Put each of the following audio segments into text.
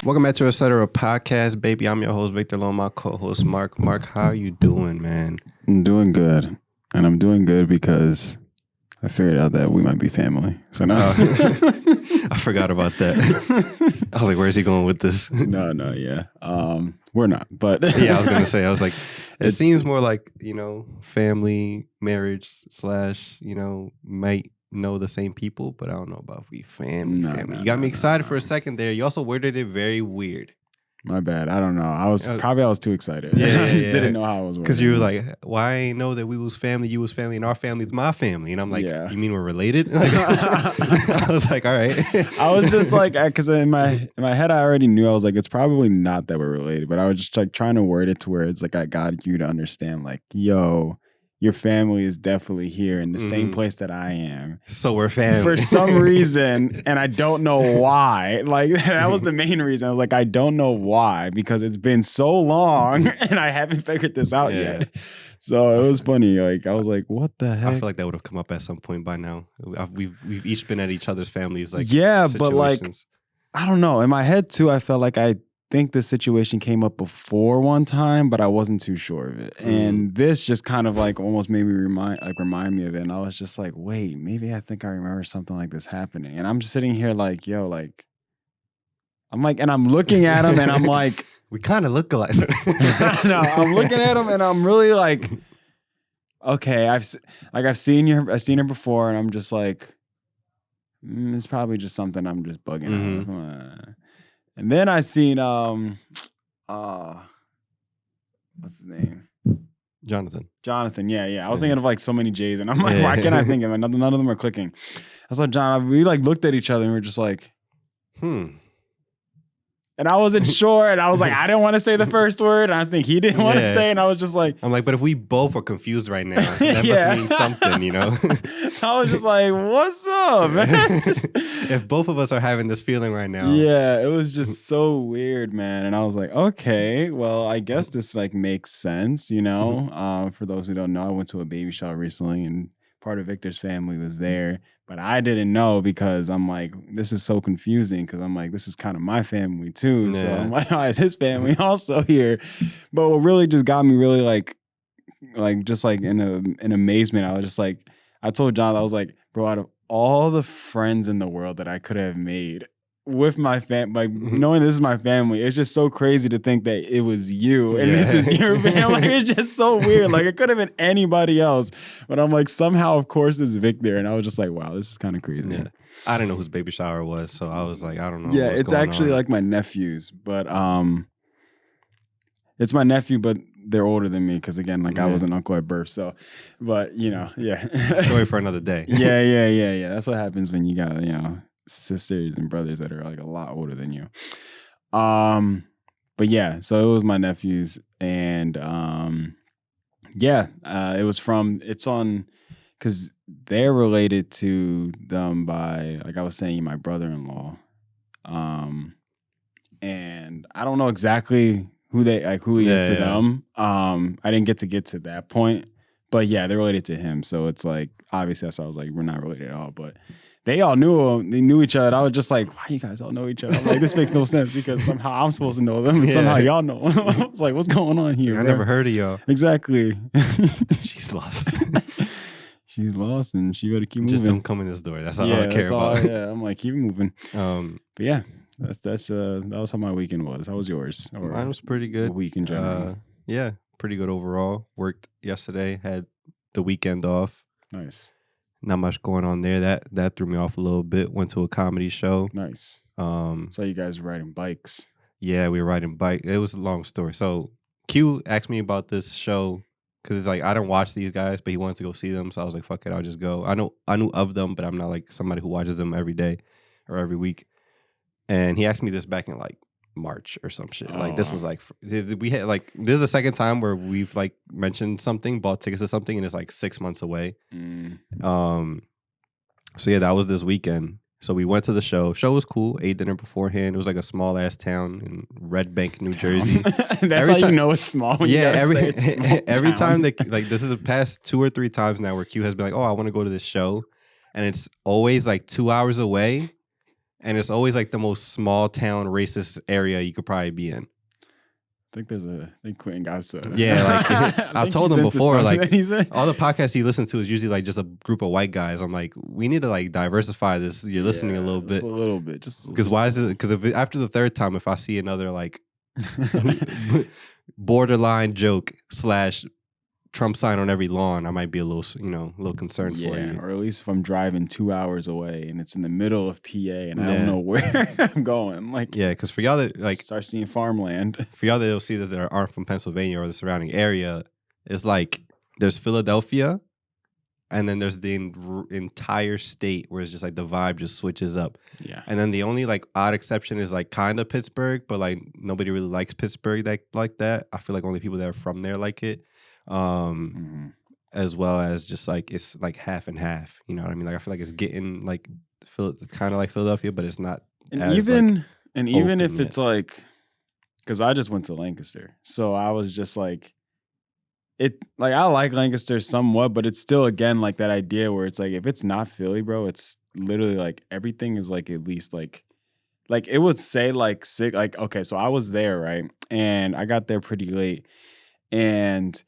Welcome back to Etc. Podcast, baby. I'm your host, Victor Long, my co-host, Mark. Mark, how you doing, man? I'm doing good. And I'm doing good because I figured out that we might be family. So no. I forgot about that. I was like, where's he going with this? No, yeah. We're not, but yeah, I was going to say, it seems more like, family, marriage / might know the same people, but I don't know about if we family. You got me excited for a second there. You also worded it very weird. My bad. I don't know. I was too excited. Yeah, I just didn't know how it was. Because you were like, "Why I ain't know that we was family, you was family, and our family's my family." And I'm like, "You mean we're related?" I was like, "All right." I was just like, because in my head, I already knew. I was like, "It's probably not that we're related," but I was just like trying to word it to where it's like I got you to understand, like, yo. Your family is definitely here in the same place that I am. So we're family. For some reason, and I don't know why. Like, that was the main reason. I was like, I don't know why, because it's been so long and I haven't figured this out yet. So it was funny. Like, I was like, what the heck? I feel like that would have come up at some point by now. We've each been at each other's families. Like, but like, I don't know. In my head, too, I felt like I think the situation came up before one time, but I wasn't too sure of it. And this just kind of like almost made me remind me of it. And I was just like, wait, maybe I think I remember something like this happening. And I'm just sitting here like, yo, like, I'm like, and I'm looking at him and I'm like, we kind of look alike. No, I'm looking at him and I'm really like, okay, I've seen her before, and I'm just like, it's probably just something I'm just bugging out. And then I seen what's his name? Jonathan. Yeah. I was thinking of like so many J's, and I'm like, why can't I think of it? None of them are clicking. I was like, John, we like looked at each other and we are just like, And I wasn't sure, and I was like, I didn't want to say the first word, and I think he didn't want to say, and I was just like, I'm like, but if we both are confused right now, that must mean something, So I was just like, what's up, man? If both of us are having this feeling right now. Yeah, it was just so weird, man. And I was like, okay, well, I guess this like makes sense, For those who don't know, I went to a baby shower recently, and part of Victor's family was there, but I didn't know because I'm like, this is so confusing because I'm like, this is kind of my family too. Yeah. So I'm like, oh, is his family also here? But what really just got me really like just like in amazement, I was just like, I told John, I was like, bro, out of all the friends in the world that I could have made with my like knowing this is my family, it's just so crazy to think that it was you and this is your family. Like, it's just so weird. Like, it could have been anybody else, but I'm like, somehow, of course, it's Victor, and I was just like, wow, this is kind of crazy. Yeah, I didn't know whose baby shower was, so I was like, I don't know. Yeah, it's actually like my nephew's, but it's my nephew, but they're older than me because again, like I was an uncle at birth. So, but story for another day. Yeah. That's what happens when you got sisters and brothers that are like a lot older than you. But yeah, so it was my nephews, and it's on because they're related to them by, like I was saying, my brother-in-law. And I don't know exactly who he is to them. I didn't get to that point, but yeah, they're related to him. So it's like, obviously that's why I was like, we're not related at all, but they all knew him. They knew each other. I was just like, why you guys all know each other? I'm like, this makes no sense because somehow I'm supposed to know them and somehow y'all know them. I was like, what's going on here? I never heard of y'all. Exactly. She's lost. She's lost, and she better keep moving. Just don't come in this door. That's all I care about. I'm like, keep moving. But yeah, that was how my weekend was. How was yours? Or mine was pretty good. Week in general. Yeah, pretty good overall. Worked yesterday. Had the weekend off. Nice. Not much going on there. That threw me off a little bit. Went to a comedy show. Nice. So you guys were riding bikes. Yeah, we were riding bike. It was a long story. So Q asked me about this show because it's like I don't watch these guys, but he wanted to go see them. So I was like, fuck it, I'll just go. I knew of them, but I'm not like somebody who watches them every day or every week. And he asked me this back in like March or some shit. Like this was like we had like this is the second time where we've like mentioned something, bought tickets to something, and it's like 6 months away. So yeah, that was this weekend. So we went to the show. Show was cool. Ate dinner beforehand. It was like a small ass town in Red Bank, New Jersey. That's how you know it's small. When you say it's a small every town. time like this is the past 2 or 3 times now where Q has been like, oh, I want to go to this show, and it's always like 2 hours away. and it's always like the most small town racist area you could probably be in. I think Quentin got so. Yeah, like I I've think told he's him into before, like something. all the podcasts he listens to is usually like just a group of white guys. I'm like, we need to like diversify this. You're listening a little just bit. a little bit, Because why is it? Because if after the third time, if I see another like borderline joke slash Trump sign on every lawn, I might be a little, a little concerned for you. Or at least if I'm driving 2 hours away and it's in the middle of PA and I don't know where I'm going. Like, yeah, because for y'all that like start seeing farmland. For y'all that don't see this that aren't from Pennsylvania or the surrounding area, it's like there's Philadelphia, and then there's the entire state where it's just like the vibe just switches up. Yeah. And then the only like odd exception is like kind of Pittsburgh, but like nobody really likes Pittsburgh like that. I feel like only people that are from there like it. As well as just like it's like half and half. You know what I mean? Like I feel like it's getting like kind of like Philadelphia, but it's not. And as, even open if yet. it's like, because I just went to Lancaster, so I was just like, I like Lancaster somewhat, but it's still again like that idea where it's like if it's not Philly, bro, it's literally like everything is like at least like it would say like sick. Like okay, so I was there, right, and I got there pretty late, and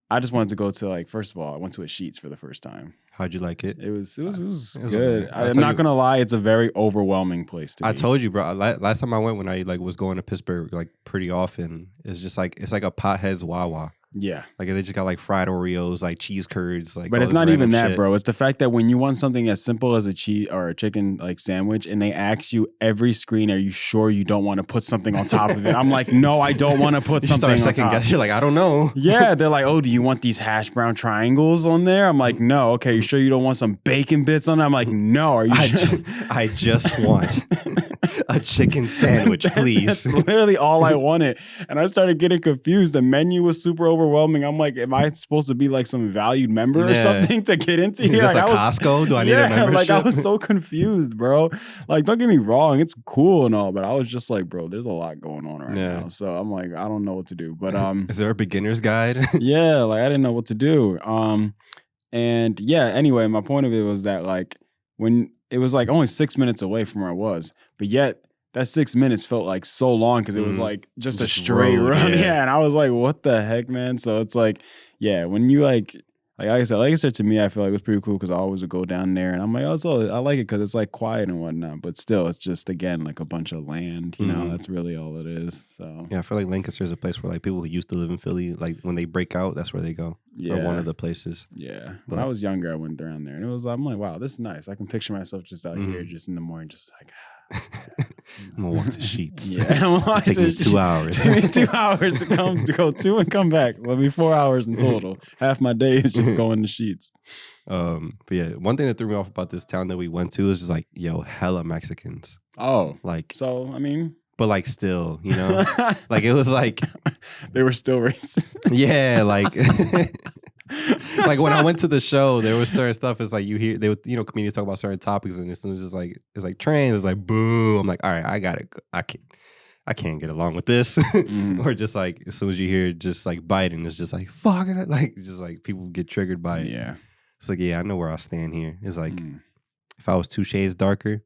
I just wanted to go to like, first of all, I went to a Sheetz for the first time. How'd you like it? It was good. Okay. I'm not gonna lie, it's a very overwhelming place to be. I told you, bro. Last time I went, when I like was going to Pittsburgh like pretty often, it's just like it's like a pothead's Wawa. Yeah. Like they just got like fried Oreos, like cheese curds, like. But it's not even that, bro. It's the fact that when you want something as simple as a cheese or a chicken like sandwich, and they ask you every screen, "Are you sure you don't want to put something on top of it?" I'm like, "No, I don't want to put something on top." Guess. You're like, I don't know. Yeah, they're like, "Oh, do you want these hash brown triangles on there?" I'm like, "No." Okay, you sure you don't want some bacon bits on it? I'm like, "No." Are you sure? I just want a chicken sandwich, please. That's literally all I wanted, and I started getting confused. The menu was super overwhelming. I'm like, am I supposed to be like some valued member or something to get into here? Like Costco? Do I need a membership? Like I was so confused, bro. Like, don't get me wrong, it's cool and all, but I was just like, bro, there's a lot going on right now. So I'm like, I don't know what to do. But is there a beginner's guide? Yeah, like I didn't know what to do. And yeah, anyway, my point of it was that like when it was like only 6 minutes away from where I was, but yet that 6 minutes felt like so long because it was like just a straight run. Yeah. And I was like, what the heck, man? So it's like, yeah, when you like I said to me, I feel like it was pretty cool because I always would go down there and I'm like, oh, I like it because it's like quiet and whatnot. But still, it's just, again, like a bunch of land, you know, that's really all it is. So yeah, I feel like Lancaster is a place where like people who used to live in Philly, like when they break out, that's where they go. Yeah. Or one of the places. Yeah. When I was younger, I went down there and it was, I'm like, wow, this is nice. I can picture myself just out here just in the morning, just like, I'm gonna walk to Sheetz. Yeah, it'll take me 2 hours. Take me 2 hours to go to and come back. Let me 4 hours in total. Half my day is just going to Sheetz. But yeah, one thing that threw me off about this town that we went to is just like, yo, hella Mexicans. Oh, like so I mean, but like still, you know, like it was like they were still racist. Yeah, like. Like when I went to the show, there was certain stuff. It's like you hear they would, comedians talk about certain topics, and as soon as it's like trains, it's like boo. I'm like, all right, I got it. I can't get along with this. Or just like as soon as you hear just like Biden, it's just like fuck it. Like just like people get triggered by it. Yeah, it's like I know where I stand here. It's like if I was 2 shades darker,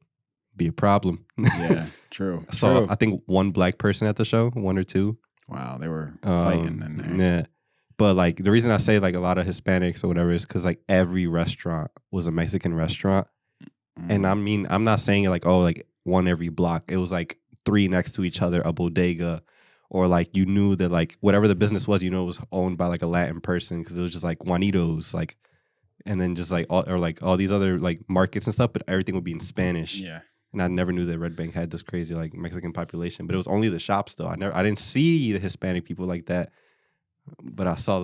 be a problem. Yeah, true. I saw I think 1 black person at the show, 1 or 2. Wow, they were fighting in there. Yeah. But like the reason I say like a lot of Hispanics or whatever is because like every restaurant was a Mexican restaurant. And I mean, I'm not saying it like, oh, like 1 every block. It was like 3 next to each other, a bodega, or like you knew that like whatever the business was, it was owned by like a Latin person because it was just like Juanitos, like, and then just like all these other like markets and stuff, but everything would be in Spanish. Yeah. And I never knew that Red Bank had this crazy like Mexican population, but it was only the shops though. I didn't see the Hispanic people like that. But I saw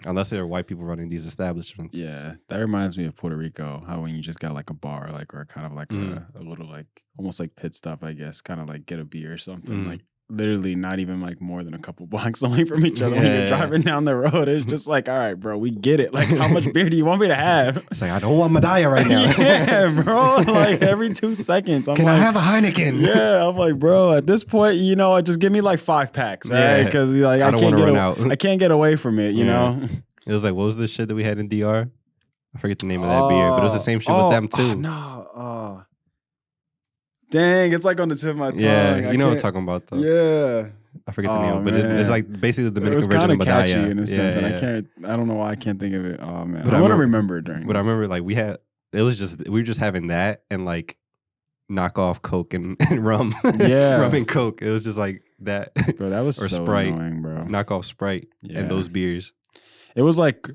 unless there are white people running these establishments. Yeah, that reminds me of Puerto Rico. How when you just got like a bar, like or kind of like a little like almost like pit stop, I guess, kind of like get a beer or something. Like literally not even like more than a couple blocks away from each other. When you're driving down the road, it's just like, all right, bro, we get it. Like, how much beer do you want me to have? It's like I don't want medalla right now. Yeah, bro. Like every 2 seconds, I'm Can like, I have a Heineken? Yeah, I'm like, bro. At this point, just give me like 5 packs, right? Because like I can't run out. I can't get away from it. You know. It was like, what was the shit that we had in DR? I forget the name of that beer, but it was the same shit with them too. Dang, it's like on the tip of my Yeah, tongue. I you know what I'm can't. talking about though. Yeah. I forget the name, Oh of it, but it's man. like basically the It was Dominican version kind of of catchy Medalla. in a Yeah, sense, and I yeah. can't. I don't know why I can't think of it. Oh man, But I'm I gonna remember, remember it during but I this. remember like we were just having that and like knock off Coke and, and rum, rum Yeah, and Coke. It was just like that, bro, that was or so Sprite, annoying, bro. knock off Sprite and Yeah, those beers. it was like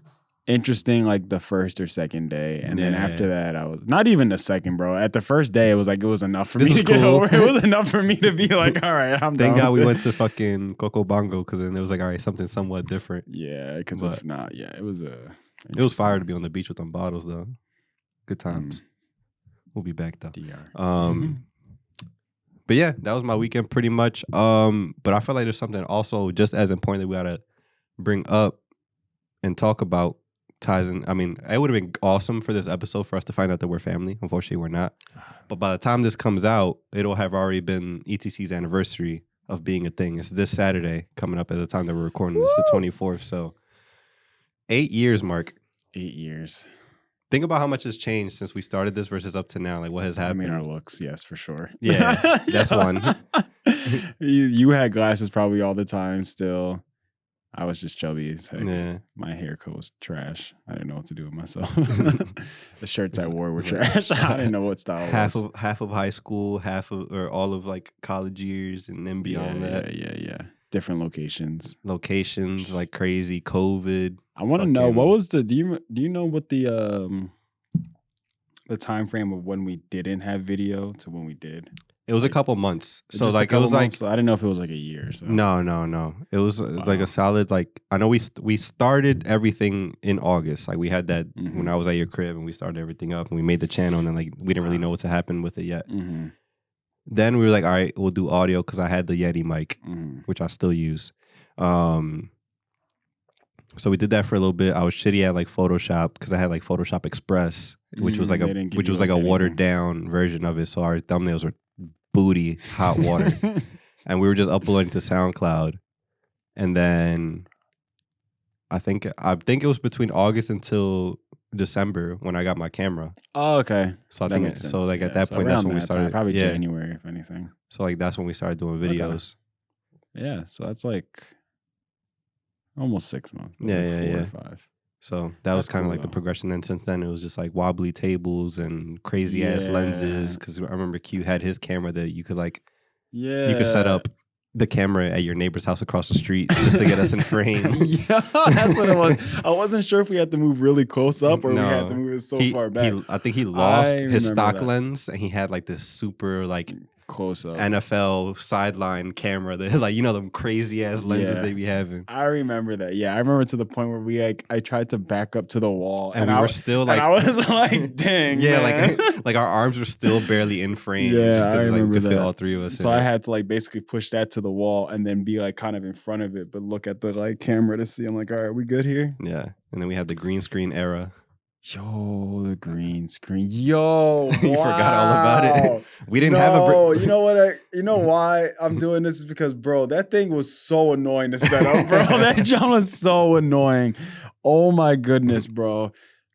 interesting, like the first or second day, and then Yeah, after yeah. that, I was not even the second, bro. At the first day, it was like it was enough for This me was to get cool. over. It was enough for me to be like, all right, I'm Thank done God with we it. went to fucking Coco Bongo because then it was like, all right, something somewhat different. Yeah, because But if not, yeah, it was a. it was fire to be on the beach with them bottles though. Good times. We'll be back though. DR. But yeah, that was my weekend pretty much. But I feel like there's something also just as important that we gotta bring up and talk about ties in. I mean, it would have been awesome for this episode for us to find out that we're family. Unfortunately, we're not. But by the time this comes out, it'll have already been ETC's anniversary of being a thing. It's this Saturday coming up at the time that we're recording this, the 24th. So 8 years, Mark. 8 years. Think about how much has changed since we started this versus up to now. Like what has I happened. mean, our looks, yes, for sure. Yeah, that's one. You had glasses probably all the time still. I was just chubby as heck. Yeah. My haircut was trash. I didn't know what to do with myself. The shirts I wore were trash. I didn't know what style half was. of high school, half of or all of like college years, and then beyond that, Yeah. Different locations. locations like crazy. COVID. I want to know what fucking- was the. Do you know what the time frame of when we didn't have video to when we did? It was a couple months. So Just a like it couple was like months? So I didn't know if it was like a year. So no. It was like Wow. a solid like I know we started everything in August. Like we had that when I was at your crib and we started everything up and we made the channel and then like we didn't really know what to happen with it yet. Mm-hmm. Then we were like, all right, we'll do audio because I had the Yeti mic, Mm-hmm. which I still use. So we did that for a little bit. I was shitty at like Photoshop because I had like Photoshop Express, which was like They didn't give which you, was like like, a anything. watered down version of it. So our thumbnails were booty hot water, and we were just uploading to SoundCloud. And then I think it was between August until December when I got my camera. Oh, okay. So I That think makes so. sense. Like at Yeah, that so point, that's around when we that time, started. probably Yeah. January, if anything. So like that's when we started doing Okay. videos. Yeah, so that's like almost 6 months. Yeah, like yeah, 4 yeah. or 5. So that was That's kind of cool, like the though. progression. Then since then, it was just like wobbly tables and crazy ass lenses. Yeah. Because I remember Q had his camera that you could like Yeah. you could set up the camera at your neighbor's house across the street just to get us in frame. Yeah, that's what it was. I wasn't sure if we had to move really close up or we had to No. move it so far back. I think he lost I his remember stock that. lens and he had like this super like Close up. NFL sideline camera that like them crazy ass lenses Yeah. they be having. I remember that. Yeah, I remember to the point where I tried to back up to the wall And we I were still like and I was like, dang. yeah, man. like our arms were still barely in frame. Yeah, just I because like we remember could fit that. all three of us. So in I it. had to like basically push that to the wall and then be like kind of in front of it, but look at the like camera to see. I'm like, all right, we good here? Yeah, and then we had the green screen era. Yo, the green screen. Yo, You forgot all about it. We didn't have a. No, you know what? You know why I'm doing this is because, bro, that thing was so annoying to set up, bro. That jump was so annoying. Oh my goodness, bro.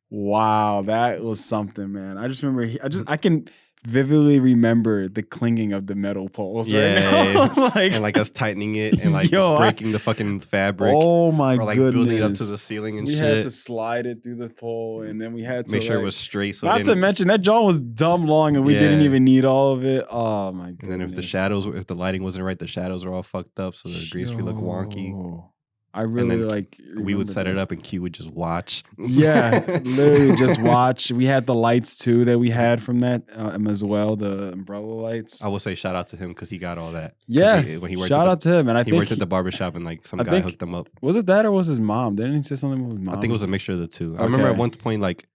Wow, that was something, man. I just remember. I can vividly remember the clinging of the metal poles. Yeah, right now. Like, and like us tightening it and like Yo, breaking the fucking fabric. oh my or like goodness, building it up to the ceiling and we shit. had to slide it through the pole, and then we had to Make sure like, it was straight. So it not to didn't- mention that jaw was dumb long, and we didn't Yeah. even need all of it. Oh my goodness! And then if the lighting wasn't right, the shadows were all fucked up, so the green screen looked wonky. Yo, I really then like. We would remember set it that. up, and Q would just watch. Yeah, literally just watch. We had the lights too that we had from that as well, the umbrella lights. I will say shout out to him because he got all that. 'Cause Yeah, when he worked shout out to him. And I he think worked at the barbershop and like some I guy think- hooked him up. was it that or was his mom? Didn't he say something with his mom? I think it was a mixture of the two. I remember at Okay. one point, like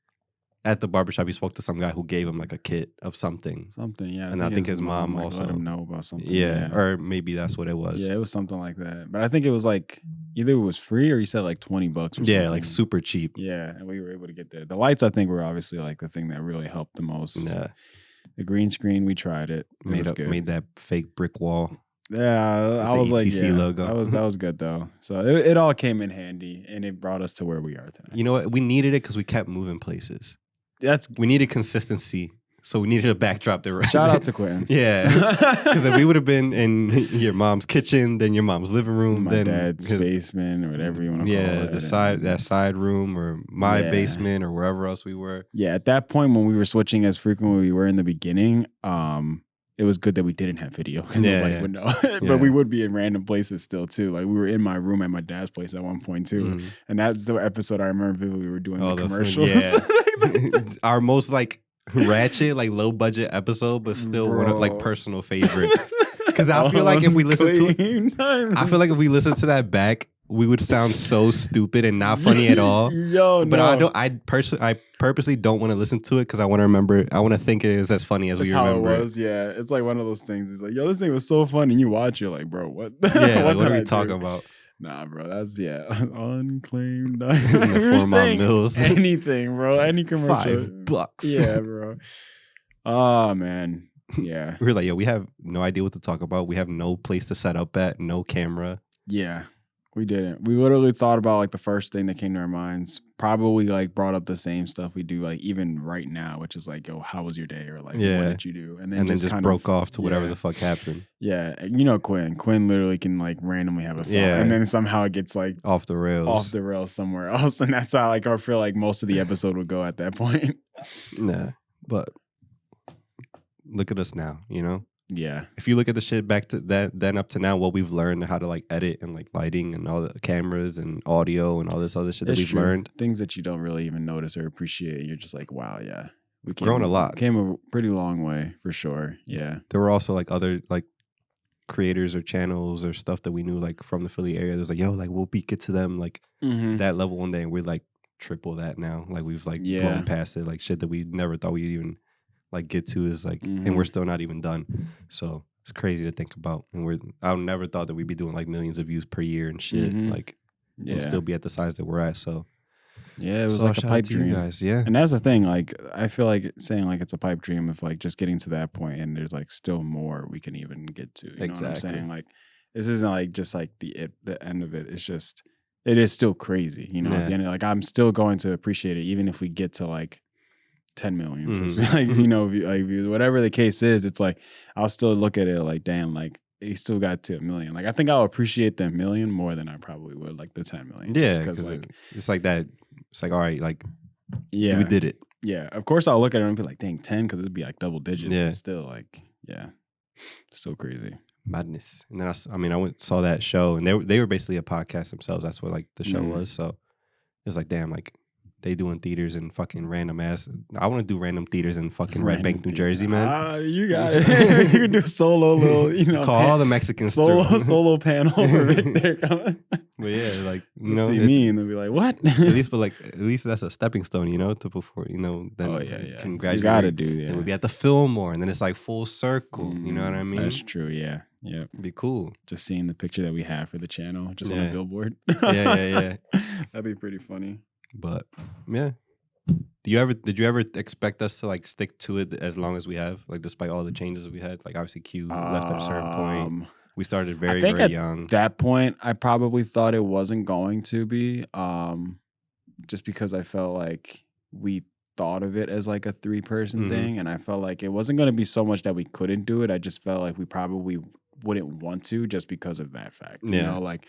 at the barbershop, he spoke to some guy who gave him like a kit of something. something. Yeah, And I think his mom like, also- let him know about something. Yeah, or maybe that's what it was. yeah, it was something like that. But I think it was like either it was free or he said like $20 or something. Yeah, like super cheap. Yeah, and we were able to get there. The lights, I think, were obviously like the thing that really helped the most. Yeah, The green screen, we tried it. It was good. made that fake brick wall. Yeah, I the was like, ETC yeah, logo. that was good though. So it all came in handy, and it brought us to where we are today. You know what? We needed it because we kept moving places. That's We needed consistency. So we needed a backdrop there. Shout out to Quentin. Yeah. Because then we would have been in your mom's kitchen, then your mom's living room, My then dad's basement or whatever you want to call it. that side room or my Yeah. basement or wherever else we were. Yeah, at that point when we were switching as frequently we were in the beginning, it was good that we didn't have video because nobody would know. But we would be in random places still too. Like we were in my room at my dad's place at one point too. And that's the episode I remember vividly. We were doing the commercials. Our most like ratchet, like low budget episode, but still one of like personal favorite. Because I feel like if we listen to that back, we would sound so stupid and not funny at all. But I purposely don't want to listen to it because I want to remember. I want to think it is as funny as we remember. How it was. Yeah, it's like one of those things. It's like, yo, this thing was so funny. And you watch, you're like, bro, what? Yeah, what are we talking about? Nah, bro, that's unclaimed. Mills. Anything, bro. Any commercial. $5. Yeah, bro. Oh man. Yeah. We were like, yo, we have no idea what to talk about. We have no place to set up at, no camera. Yeah. We didn't. We literally thought about like the first thing that came to our minds. Probably like brought up the same stuff we do like even right now, which is like, yo, how was your day? Or like, what did you do? And then just broke off to whatever the fuck happened. Yeah. You know, Quinn literally can like randomly have a thought. Yeah. And then somehow it gets like off the rails somewhere else. And that's how like I feel like most of the episode would go at that point. Nah. But look at us now, you know? Yeah. If you look at the shit back to then up to now, what we've learned how to like edit and like lighting and all the cameras and audio and all this other shit that we've learned. Things that you don't really even notice or appreciate. You're just like, wow, yeah. We've grown a lot. Came a pretty long way for sure. Yeah. There were also like other like creators or channels or stuff that we knew like from the Philly area. There's like, yo, like we'll get to them like that level one day and we're like triple that now. Like we've like blown past it. Like shit that we never thought we'd even like get to is like, and we're still not even done. So it's crazy to think about. And I never thought that we'd be doing like millions of views per year and shit. Like, and still be at the size that we're at. So yeah, it was like a pipe dream, guys. Yeah, and that's the thing. Like, I feel like saying like it's a pipe dream of like just getting to that point, and there's like still more we can even get to. You know what I'm saying? Like, this isn't like just like the end of it. It's just it is still crazy. You know, at the end, like I'm still going to appreciate it, even if we get to like 10 million. Like, you know, views, whatever the case is, it's like I'll still look at it like, damn, like he still got to 1 million. Like I think I'll appreciate the 1 million more than I probably would like the 10 million. Yeah, because like it's like that. It's like, all right, like we did it. Yeah, of course I'll look at it and be like, dang, 10, because it'd be like double digits. Yeah, but still like, yeah, still crazy. Madness. And then I went saw that show, and they were basically a podcast themselves. That's what like the show was. So it was like, damn, like they doing theaters in fucking random ass. I want to do random theaters in fucking Red Bank, New Jersey, man. You got it. You can do a solo little, you know, call all the Mexicans solo panel for Victor coming. But yeah, like you know, see me and they'll be like, "What?" at least that's a stepping stone, you know, to before you know. Then congratulations. You gotta do. Yeah, we'll be at the Fillmore, and then it's like full circle. You know what I mean? That's true. Yeah, yeah. It'd be cool. Just seeing the picture that we have for the channel, just on a billboard. yeah. That'd be pretty funny. But yeah. Did you ever expect us to like stick to it as long as we have, like despite all the changes that we had? Like obviously Q left at a certain point. We started very young. At that point, I probably thought it wasn't going to be, just because I felt like we thought of it as like a 3-person thing, and I felt like it wasn't going to be so much that we couldn't do it. I just felt like we probably wouldn't want to just because of that fact. You know, like,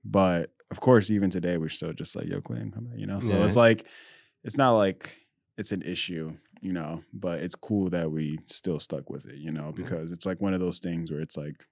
but of course, even today, we're still just like, yo, Quinn, come on, you know? So it's like, it's not like it's an issue, you know, but it's cool that we still stuck with it, you know, because it's like one of those things where it's like,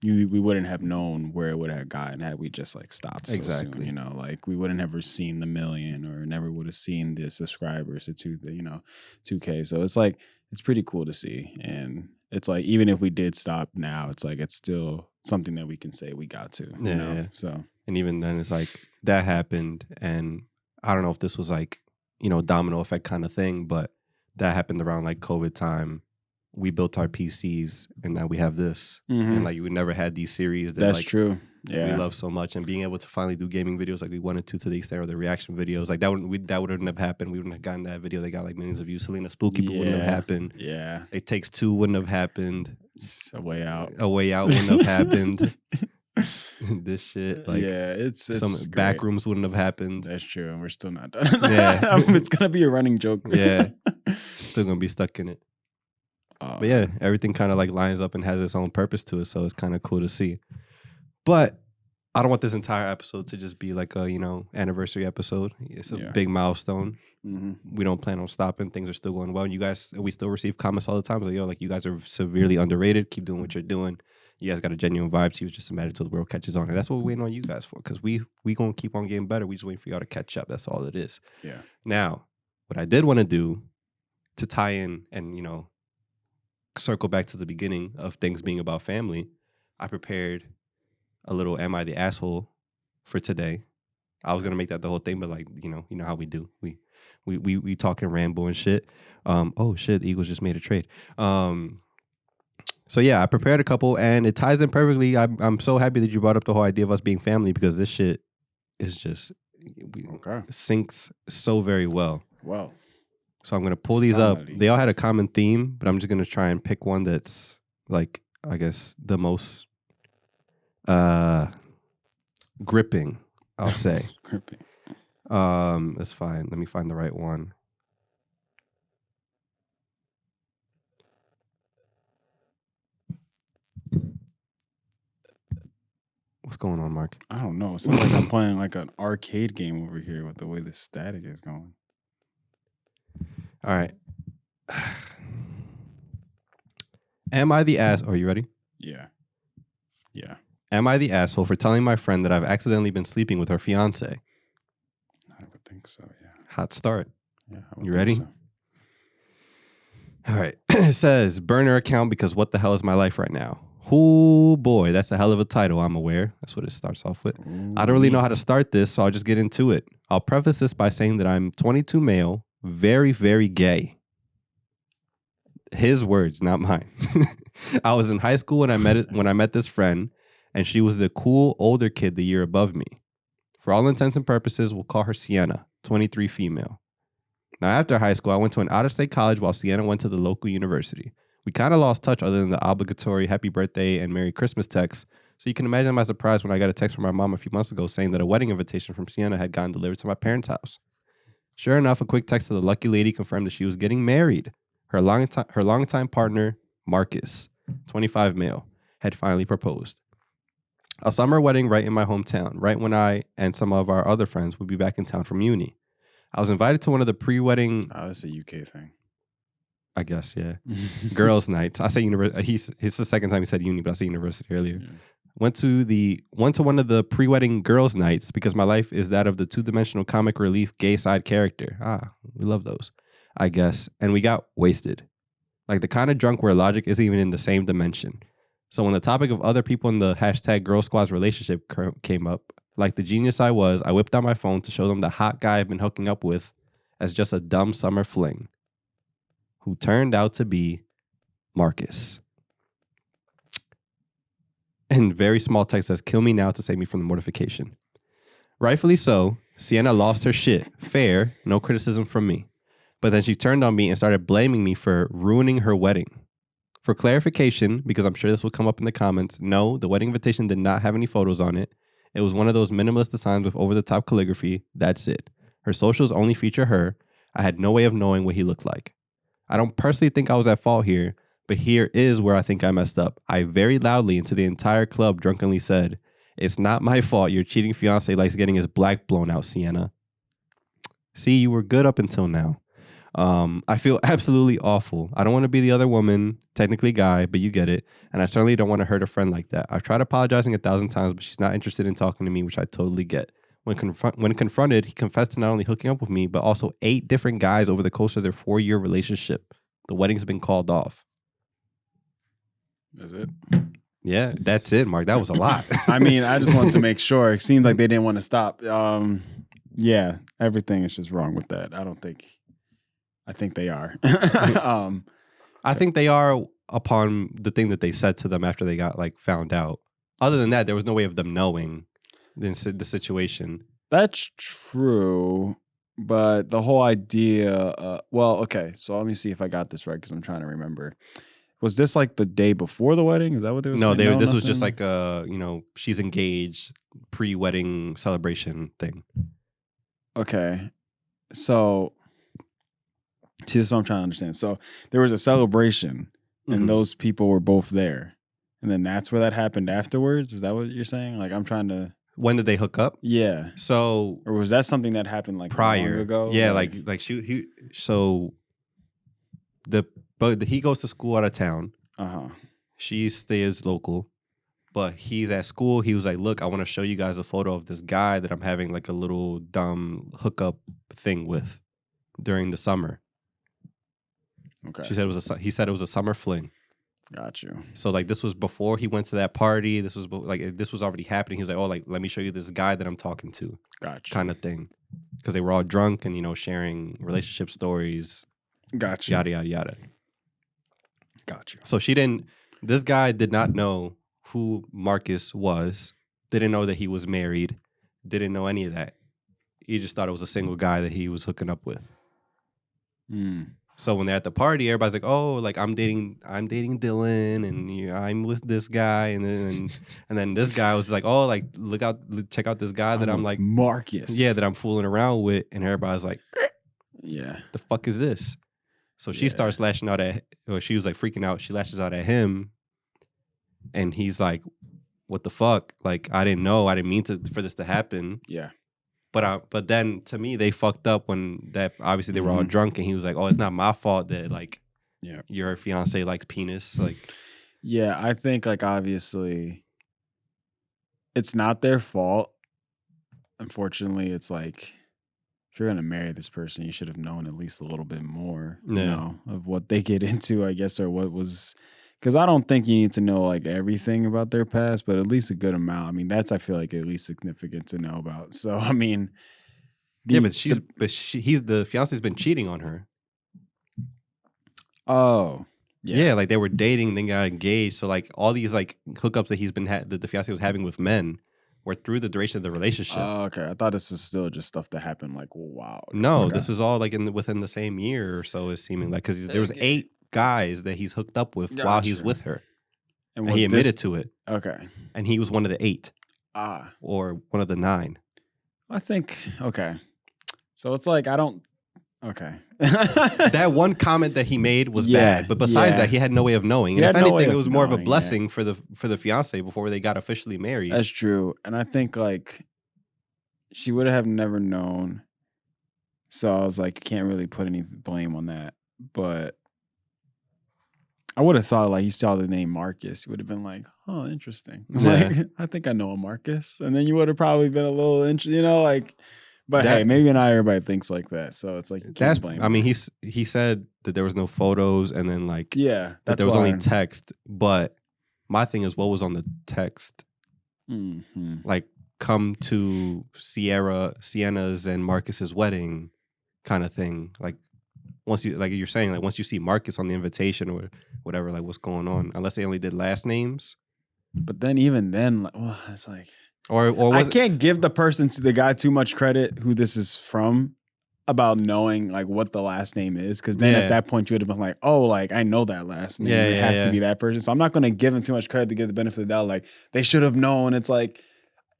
we wouldn't have known where it would have gotten had we just like stopped so soon, you know, like we wouldn't have seen the 1 million or never would have seen the subscribers to 2K. So it's like, it's pretty cool to see. And it's like, even if we did stop now, it's like, it's still something that we can say we got to, you know? Yeah. So, and even then it's like that happened, and I don't know if this was like, you know, domino effect kind of thing, but that happened around like COVID time. We built our PCs and now we have this. And like we never had these series that that's like true. Yeah. we love so much, and being able to finally do gaming videos like we wanted to the extent of the reaction videos, like that wouldn't have happened. We wouldn't have gotten that video. They got like millions of views. Selena Spooky wouldn't have happened. Yeah. It Takes Two wouldn't have happened. A Way Out. A Way Out wouldn't have happened. this shit, like Yeah, some it's back great. rooms wouldn't have happened. That's true, and we're still not done. Yeah. It's gonna be a running joke. Yeah. Still gonna be stuck in it. Oh But yeah, man, everything kind of like lines up and has its own purpose to it. So it's kind of cool to see. But I don't want this entire episode to just be like a, anniversary episode. It's a yeah. big milestone. Hmm. We don't plan on stopping. Things are still going well. And you guys, we still receive comments all the time. Like, yo, like you guys are severely underrated. Keep doing what you're doing. You guys got a genuine vibe to you. It's just a matter till the world catches on. And that's what we're waiting on you guys for. Because we gonna keep on getting better. We just waiting for y'all to catch up. That's all it is. Yeah. Now, what I did want to do to tie in and, circle back to the beginning of things being about family, I prepared a little "Am I the asshole" for today. I was gonna make that the whole thing, but like you know how we do. We talking Rambo and shit. Oh shit, the Eagles just made a trade. So yeah, I prepared a couple, and it ties in perfectly. I'm so happy that you brought up the whole idea of us being family because this shit is just Okay. syncs so very well. Well, So I'm gonna pull these up. family. They all had a common theme, but I'm just gonna try and pick one that's like I guess the most gripping, I'll say. Gripping. That's fine. Let me find the right one. What's going on, Mark? I don't know. It sounds like I'm playing like an arcade game over here with the way the static is going. All right. Am I the ass? Are you ready? Yeah. Yeah. Am I the asshole for telling my friend that I've accidentally been sleeping with her fiance? I would think so. Yeah. Hot start. Yeah. I would You think ready? so. All right. It says burner account because what the hell is my life right now? Oh boy, that's a hell of a title, I'm aware. That's what it starts off with. I don't really know how to start this, so I'll just get into it. I'll preface this by saying that I'm 22 male, very, very gay. His words, not mine. I was in high school when I met this friend, and she was the cool older kid the year above me. For all intents and purposes, we'll call her Sienna, 23 female. Now, after high school, I went to an out-of-state college while Sienna went to the local university. We kind of lost touch other than the obligatory happy birthday and Merry Christmas texts, so you can imagine my surprise when I got a text from my mom a few months ago saying that a wedding invitation from Sienna had gotten delivered to my parents' house. Sure enough, a quick text to the lucky lady confirmed that she was getting married. Her longtime partner, Marcus, 25 male, had finally proposed. A summer wedding right in my hometown, right when I and some of our other friends would be back in town from uni. I was invited to one of the pre-wedding, Oh, that's a UK thing. I guess, yeah, girls' nights. I say university. It's the second time he said uni, but I said university earlier. Yeah. Went to one of the pre-wedding girls' nights because my life is that of the two-dimensional comic relief gay side character. We love those, I guess. And we got wasted, like the kind of drunk where logic isn't even in the same dimension. So when the topic of other people in the hashtag Girl Squad's relationship came up, like the genius I was, I whipped out my phone to show them the hot guy I've been hooking up with as just a dumb summer fling, who turned out to be Marcus. And very small text says, "Kill me now to save me from the mortification." Rightfully so, Sienna lost her shit. Fair, no criticism from me. But then she turned on me and started blaming me for ruining her wedding. For clarification, because I'm sure this will come up in the comments, no, the wedding invitation did not have any photos on it. It was one of those minimalist designs with over-the-top calligraphy. That's it. Her socials only feature her. I had no way of knowing what he looked like. I don't personally think I was at fault here, but here is where I think I messed up. I very loudly into the entire club drunkenly said, "It's not my fault your cheating fiance likes getting his black blown out, Sienna." See, you were good up until now. I feel absolutely awful. I don't want to be the other woman, technically guy, but you get it. And I certainly don't want to hurt a friend like that. I've tried apologizing 1,000 times, but she's not interested in talking to me, which I totally get. When confronted, he confessed to not only hooking up with me, but also 8 different guys over the course of their 4-year relationship. The wedding's been called off. Is it? Yeah, that's it, Mark. That was a lot. I mean, I just wanted to make sure. It seemed like they didn't want to stop. Yeah, everything is just wrong with that. I think they are. I think they are upon the thing that they said to them after they got like found out. Other than that, there was no way of them knowing the situation. That's true. But the whole idea, well, okay. So let me see if I got this right because I'm trying to remember. Was this like the day before the wedding? Is that what they were No, saying? No, this was just nothing. like a, she's engaged, pre-wedding celebration thing. Okay, so see, this is what I'm trying to understand. So there was a celebration, and Mhm. those people were both there, and then that's where that happened afterwards. Is that what you're saying? Like, I'm trying to, When did they hook up? yeah. So Or was that something that happened like long prior, ago? yeah, like so but he goes to school out of town. Uh huh. She stays local, but he's at school. He was like, "Look, I want to show you guys a photo of this guy that I'm having like a little dumb hookup thing with during the summer." Okay, He said it was a summer fling. got you. So like this was before he went to that party. This was already happening. He was like, "Oh, like let me show you this guy that I'm talking to," Got you. kind of thing, because they were all drunk and sharing relationship stories, Got you. yada yada yada. Got you. So this guy did not know who Marcus was, didn't know that he was married, didn't know any of that. He just thought it was a single guy that he was hooking up with. Mm. So when they're at the party, everybody's like, "Oh, like I'm dating Dylan, and I'm with this guy," and then this guy was like, "Oh, like check out this guy that I'm I'm with like, yeah, Marcus. that I'm fooling around with," and everybody's like, Yeah. "The fuck is this?" So she Yeah. starts lashing out or she was like freaking out. She lashes out at him, and he's like, "What the fuck? Like I didn't know. I didn't mean for this to happen." Yeah. But then to me they fucked up when that obviously they were all Mhm. drunk, and he was like, "Oh, it's not my fault that like Yeah. your fiance likes penis." Like, Yeah. I think like obviously it's not their fault. Unfortunately, it's like if you're gonna marry this person, you should have known at least a little bit more, yeah, of what they get into, I guess, or what was. Because I don't think you need to know like everything about their past, but at least a good amount. I mean, that's I feel like at least significant to know about. So I mean, yeah, the he's the fiance's been cheating on her. oh yeah. Yeah, like they were dating, then got engaged. So like all these like hookups that that the fiance was having with men were through the duration of the relationship. Oh, okay. I thought this was still just stuff that happened like a while ago. No, Okay. this was all like within the same year or so. It's seeming like because there was Okay. 8 guys that he's hooked up with while he's Gotcha. with her, And and he was this admitted to it. okay? And he was one of the 8 Ah, or one of the 9. I think okay. So it's like I don't. Okay. That one comment that he made was Yeah, bad, but besides that, yeah. he had no way of knowing. He And if had no way anything, it of was more of a knowing, yeah. blessing for the fiance before they got officially married. That's true. And I think like she would have never known. So I was like, you can't really put any blame on that. But I would have thought like you saw the name Marcus, you would have been like, oh, interesting. I'm Yeah. like, I think I know a Marcus. And then you would have probably been a little like, but hey, That maybe not everybody thinks like that. So it's like you that's can't blame I mean, her. he said that there was no photos and then like Yeah, that that's there was only why. text, but my thing is what was on the text? Hmm. Like come to Sienna's and Marcus's wedding kind of thing. Like once you like you're saying, like once you see Marcus on the invitation or whatever, like what's going on? Unless they only did last names. But then even then, like, well, it's like Or I was it can't give the guy too much credit who this is from about knowing like what the last name is, because then at yeah. that point you would have been like, oh, like I know that last name. Yeah, It yeah, has to yeah. be that person. So I'm not going to give him too much credit to give the benefit of the doubt. Like they should have known. It's like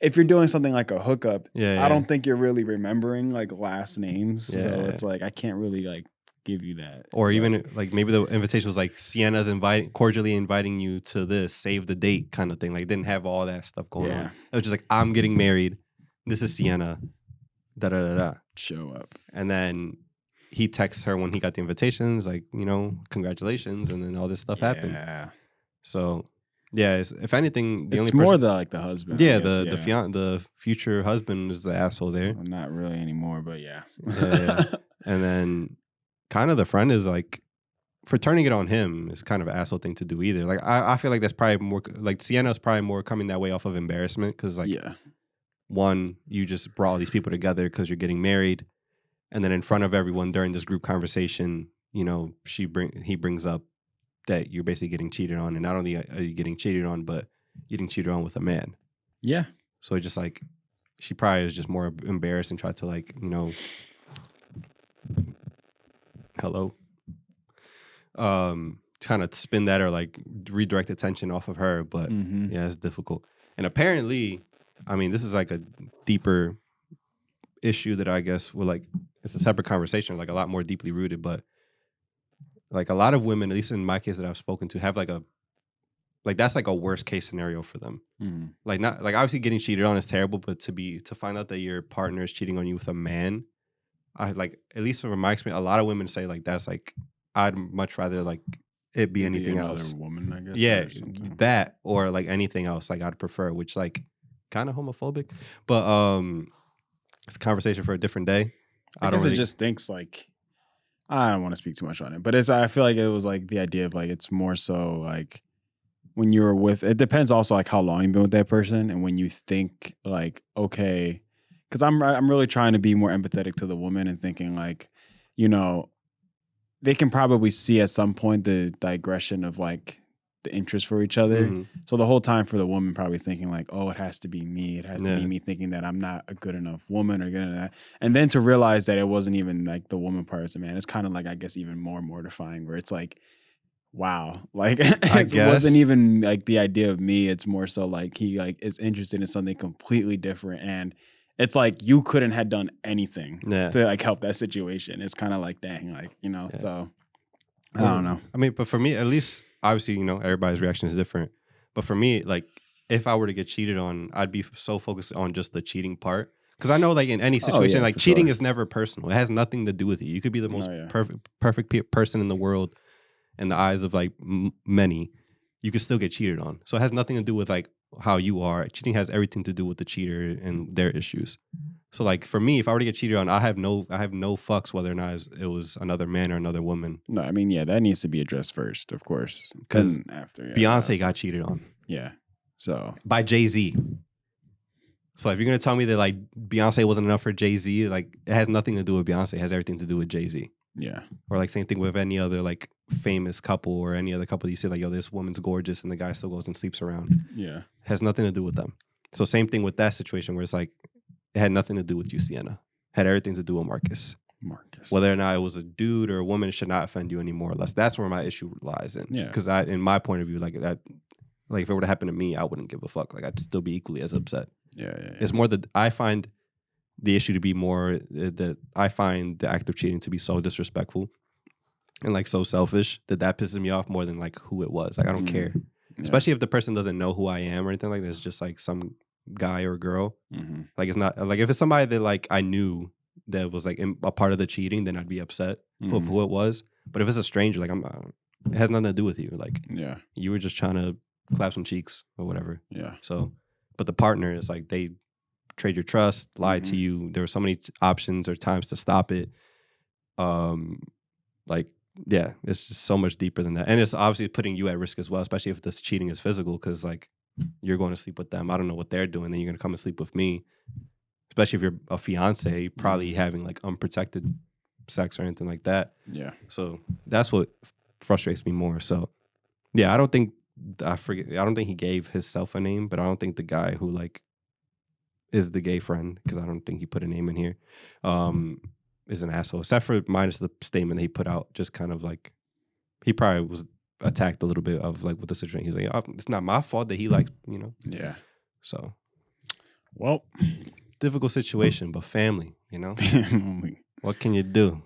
if you're doing something like a hookup, Yeah, I yeah. don't think you're really remembering like last names. So Yeah. it's like I can't really like give you that. Or But even like maybe the invitation was like Sienna's cordially inviting you to this, save the date kind of thing. Like didn't have all that stuff going on. yeah, It was just like I'm getting married. This is Sienna. Da da da da. show up. And then he texts her when he got the invitations, like congratulations, and then all this stuff happened. Yeah, So yeah, if anything, the only it's more person, the husband. yeah, I guess, the future husband is the asshole there. Well, not really anymore, but yeah. Yeah. And then kind of the friend is like, for turning it on him is kind of an asshole thing to do either. Like I feel like that's probably more like Sienna's probably more coming that way off of embarrassment because like Yeah. one, you just brought all these people together because you're getting married, and then in front of everyone during this group conversation, he brings up that you're basically getting cheated on, and not only are you getting cheated on, but getting cheated on with a man. Yeah. So it just like she probably was just more embarrassed and tried to like hello. kind of spin that or like redirect attention off of her. But Mm-hmm. yeah, it's difficult. And apparently, I mean, this is like a deeper issue that I guess will like it's a separate conversation, like a lot more deeply rooted. But like a lot of women, at least in my case that I've spoken to, have like that's like a worst case scenario for them. Mm-hmm. Like not like obviously getting cheated on is terrible, but to find out that your partner is cheating on you with a man, I like at least from my experience, a lot of women say like that's like I'd much rather like it be Maybe anything another else. woman, I guess, Yeah, or something. that or like anything else, like I'd prefer, which like kind of homophobic, but it's a conversation for a different day. I I don't guess it really. just thinks like I don't want to speak too much on it, but I feel like it was like the idea of like it's more so like when you're with it depends also like how long you've been with that person and when you think like okay, because I'm really trying to be more empathetic to the woman and thinking like, you know, they can probably see at some point the digression of like the interest for each other. Mhm. So the whole time for the woman probably thinking like, oh, it has to be me. It has to be Yeah, me thinking that I'm not a good enough woman or good enough. And then to realize that it wasn't even like the woman part as a man, it's kind of like I guess even more mortifying where it's like, wow, like I it wasn't guess. even like the idea of me. It's more so like he like is interested in something completely different. And it's like you couldn't have done anything Yeah, to like help that situation. It's kind of like dang, like, you know, yeah. so I Well, don't know. I mean, but for me, at least, obviously, everybody's reaction is different. But for me, like, if I were to get cheated on, I'd be so focused on just the cheating part. Because I know, like, in any Oh situation, yeah, like, for cheating sure. is never personal. It has nothing to do with you. You could be the most Oh yeah. perfect person in the world in the eyes of, like, many. You could still get cheated on. So it has nothing to do with, like, how you are. Cheating has everything to do with the cheater and their issues. So, like, for me, if I were to get cheated on, I have no fucks whether or not it was another man or another woman. No, I mean, yeah, that needs to be addressed first, of course. Because Then after, yeah, the Beyonce house. got cheated on Yeah. So by Jay-Z. So if you're gonna tell me that like Beyonce wasn't enough for Jay-Z, like it has nothing to do with Beyonce. It has everything to do with Jay-Z. yeah. Or like same thing with any other like famous couple or any other couple you say like, yo, this woman's gorgeous and the guy still goes and sleeps around. Yeah. It has nothing to do with them. So same thing with that situation where it's like it had nothing to do with you, Sienna. It had everything to do with Marcus. Whether or not it was a dude or a woman, it should not offend you any more or less. That's where my issue lies in. Yeah. Because in my point of view, like that, like if it were to happen to me, I wouldn't give a fuck. Like I'd still be equally as upset. Yeah. Yeah. It's more that I find the issue to be more that I find the act of cheating to be so disrespectful and like so selfish that pisses me off more than like who it was. Like I don't care, Yeah. especially if the person doesn't know who I am or anything like that. It's just like some guy or girl. Mm-hmm. Like it's not like if it's somebody that like I knew that was like a part of the cheating, then I'd be upset of who it was. But if it's a stranger, like it has nothing to do with you. Like Yeah. you were just trying to clap some cheeks or whatever. Yeah. So, but the partner is like they trade your trust, lied to Mhm. you. There were so many options or times to stop it. Like yeah, it's just so much deeper than that, and it's obviously putting you at risk as well, especially if this cheating is physical, because like you're going to sleep with them. I don't know what they're doing, then you're gonna come and sleep with me. Especially if you're a fiance, probably having like unprotected sex or anything like that. Yeah. So that's what frustrates me more. So yeah, I don't think he gave himself a name, but I don't think the guy who like is the gay friend, because I don't think he put a name in here, is an asshole. Except for minus the statement that he put out, just kind of like he probably was attacked a little bit of like with the situation. He's like, oh, it's not my fault that he likes, Yeah. So Well, difficult situation, but family, we- what can you do?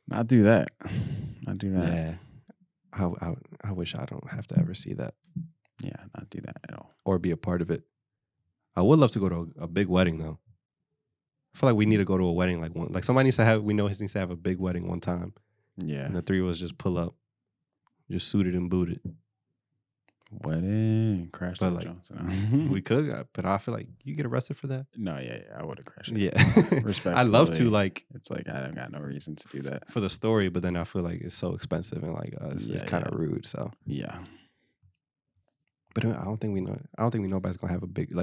not do that. Not do that. Yeah, I wish I don't have to ever see that Yeah, not do that at all. or be a part of it. I would love to go to a big wedding though. I feel like we need to go to a wedding like somebody needs to have. We know he needs to have a big wedding one time, Yeah. and the three of us just pull up, just suited and booted. Wedding crash But that like Johnson. we could, but I feel like you get arrested for that. No, yeah, I would have crashed it. Yeah, I'd love to Respectfully. like It's like I don't got no reason to do that. for the story, but then I feel like it's so expensive and like it's Yeah, kind of rude. So, Yeah. but I don't think we know. I don't think we nobody's gonna have a big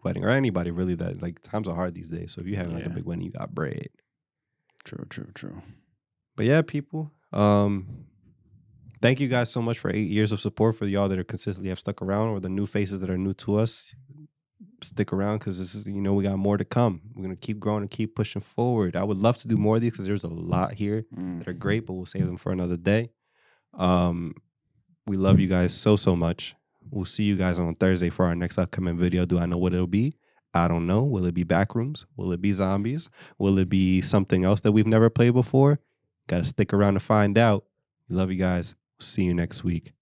wedding or anybody really that like times are hard these days. So if you have like a Yeah. big wedding, you got bread. True. But yeah, people. Thank you guys so much for 8 years of support. For y'all that are consistently have stuck around, or the new faces that are new to us. stick around because this is, we got more to come. We're gonna keep growing and keep pushing forward. I would love to do more of these because there's a lot here Mm. that are great, but we'll save them for another day. Um, we love you guys so much. We'll see you guys on Thursday for our next upcoming video. Do I know what it'll be? I don't know. Will it be backrooms? Will it be zombies? Will it be something else that we've never played before? Got to stick around to find out. We love you guys. See you next week.